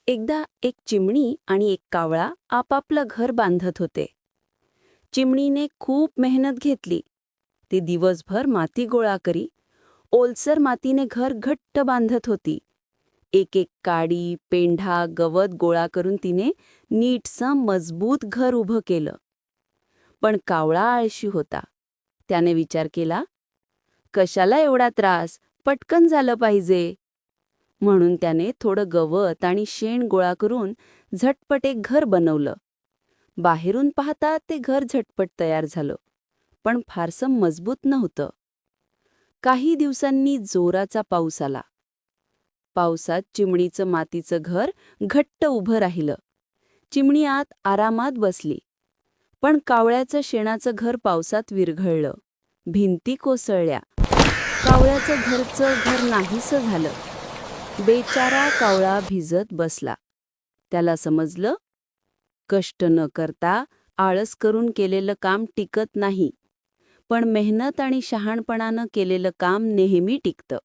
एकदा एक चिमणी आणि एक कावळा आपापलं घर बांधत होते. चिमणीने खूप मेहनत घेतली. ती दिवसभर माती गोळा करी, ओलसर मातीने घर घट्ट बांधत होती. एक एक काडी, पेंढा, गवत गोळा करून तिने नीटसं मजबूत घर उभं केलं. पण कावळा आळशी होता. त्याने विचार केला, कशाला एवढा त्रास, पटकन झालं पाहिजे. म्हणून त्याने थोडं गवत आणि शेण गोळा करून झटपट एक घर बनवलं. बाहेरून पाहता ते घर झटपट तयार झालं, पण फारसं मजबूत नव्हतं. काही दिवसांनी जोराचा पाऊस आला. पावसात चिमणीचं मातीचं घर घट्ट उभं राहिलं. चिमणी आत आरामात बसली. पण कावळ्याचं शेणाचं घर पावसात विरघळलं. भिंती कोसळल्या. कावळ्याचं घरचं घर नाहीसं झालं. बेचारा कावळा भिजत बसला. त्याला समजलं, कष्ट न करता आळस करून केलेलं काम टिकत नाही, पण मेहनत आणि शहाणपणानं केलेलं काम नेहमी टिकतं.